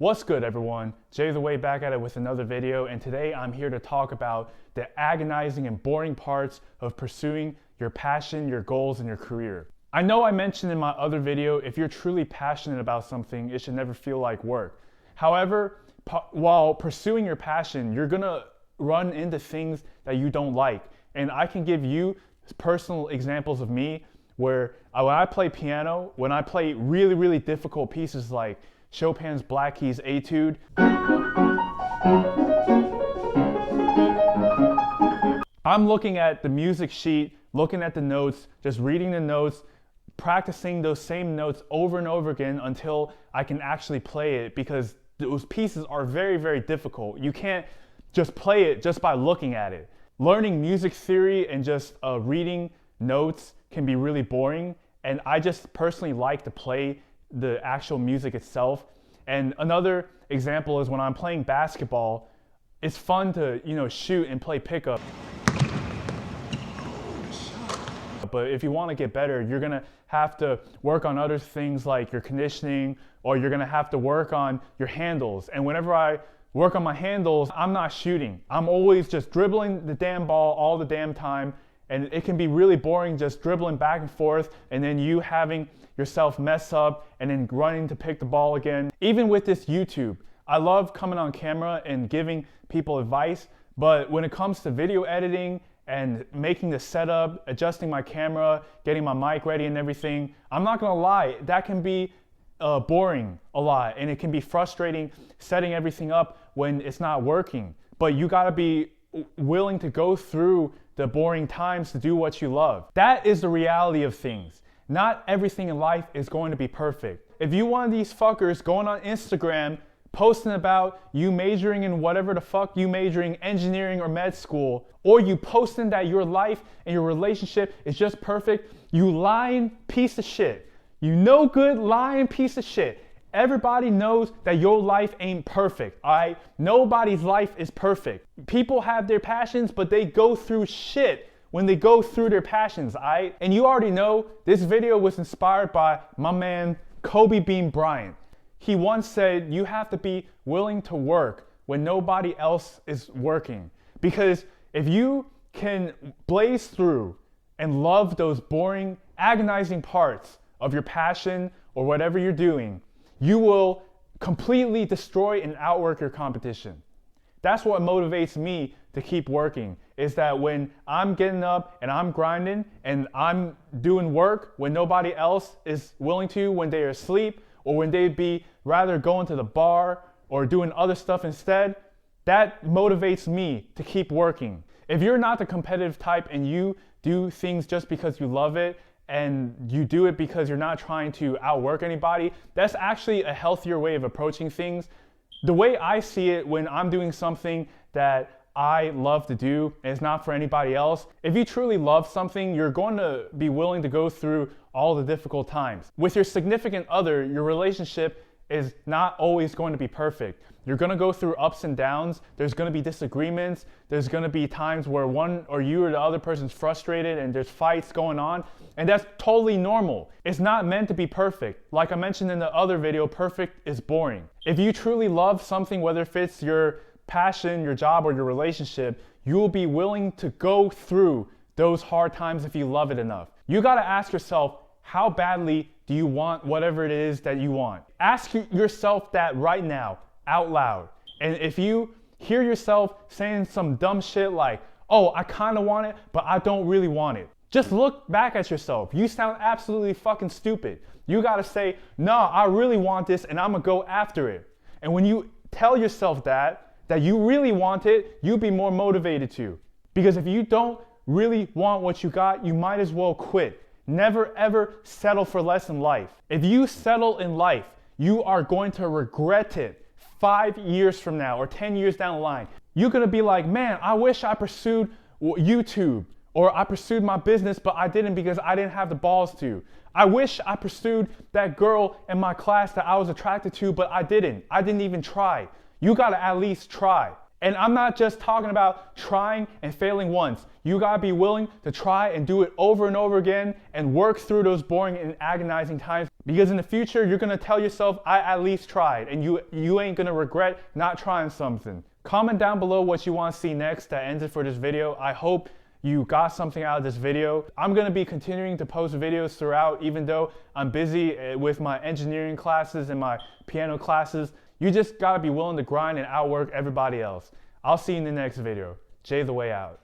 What's good, everyone? jthewei back at it with another video, and today I'm here to talk about the agonizing and boring parts of pursuing your passion, your goals, and your career. I know I mentioned in my other video, if you're truly passionate about something, it should never feel like work. However, while pursuing your passion, you're gonna run into things that you don't like. And I can give you personal examples of me where when I play piano, when I play really, really difficult pieces like Chopin's Black Keys Etude, I'm looking at the music sheet, looking at the notes, just reading the notes, practicing those same notes over and over again until I can actually play it, because those pieces are very, very difficult. You can't just play it just by looking at it. Learning music theory and just reading notes can be really boring, and I just personally like to play the actual music itself. And another example is when I'm playing basketball, it's fun to, shoot and play pickup. But if you want to get better, you're gonna have to work on other things like your conditioning, or you're gonna have to work on your handles. And whenever I work on my handles, I'm not shooting. I'm always just dribbling the damn ball all the damn time. And it can be really boring just dribbling back and forth, and then you having yourself mess up and then running to pick the ball again. Even with this YouTube, I love coming on camera and giving people advice, but when it comes to video editing and making the setup, adjusting my camera, getting my mic ready and everything, I'm not gonna lie, that can be boring a lot, and it can be frustrating setting everything up when it's not working. But you gotta be willing to go through the boring times to do what you love. That is the reality of things. Not everything in life is going to be perfect. If you one of these fuckers going on Instagram posting about you majoring in whatever the fuck you majoring, engineering or med school, or you posting that your life and your relationship is just perfect, you lying piece of shit. You no good lying piece of shit. Everybody knows that your life ain't perfect, all right? Nobody's life is perfect. People have their passions, but they go through shit when they go through their passions, all right? And you already know this video was inspired by my man, Kobe Bryant. He once said, you have to be willing to work when nobody else is working. Because if you can blaze through and love those boring, agonizing parts of your passion or whatever you're doing, you will completely destroy and outwork your competition. That's what motivates me to keep working, is that when I'm getting up and I'm grinding and I'm doing work when nobody else is willing to, when they're asleep, or when they'd be rather going to the bar or doing other stuff instead, that motivates me to keep working. If you're not the competitive type and you do things just because you love it, and you do it because you're not trying to outwork anybody, that's actually a healthier way of approaching things. The way I see it, when I'm doing something that I love to do and it's not for anybody else, if you truly love something, you're going to be willing to go through all the difficult times. With your significant other, your relationship is not always going to be perfect. You're gonna go through ups and downs. There's gonna be disagreements. There's gonna be times where one or you or the other person's frustrated and there's fights going on. And that's totally normal. It's not meant to be perfect. Like I mentioned in the other video, perfect is boring. If you truly love something, whether if it's your passion, your job, or your relationship, you will be willing to go through those hard times if you love it enough. You gotta ask yourself, how badly do you want whatever it is that you want? Ask yourself that right now, out loud. And if you hear yourself saying some dumb shit like, oh, I kind of want it, but I don't really want it, just look back at yourself. You sound absolutely fucking stupid. You gotta say, no, I really want this and I'm gonna go after it. And when you tell yourself that you really want it, you'll be more motivated to. Because if you don't really want what you got, you might as well quit. Never ever settle for less in life. If you settle in life, you are going to regret it 5 years from now or 10 years down the line. You're gonna be like, man, I wish I pursued YouTube, or I pursued my business, but I didn't because I didn't have the balls to. I wish I pursued that girl in my class that I was attracted to, but I didn't. I didn't even try. You gotta at least try. And I'm not just talking about trying and failing once. You gotta be willing to try and do it over and over again and work through those boring and agonizing times, because in the future, you're gonna tell yourself, I at least tried, and you ain't gonna regret not trying something. Comment down below what you wanna see next. That ends it for this video. I hope you got something out of this video. I'm gonna be continuing to post videos throughout, even though I'm busy with my engineering classes and my piano classes. You just gotta be willing to grind and outwork everybody else. I'll see you in the next video. Jay the Way out.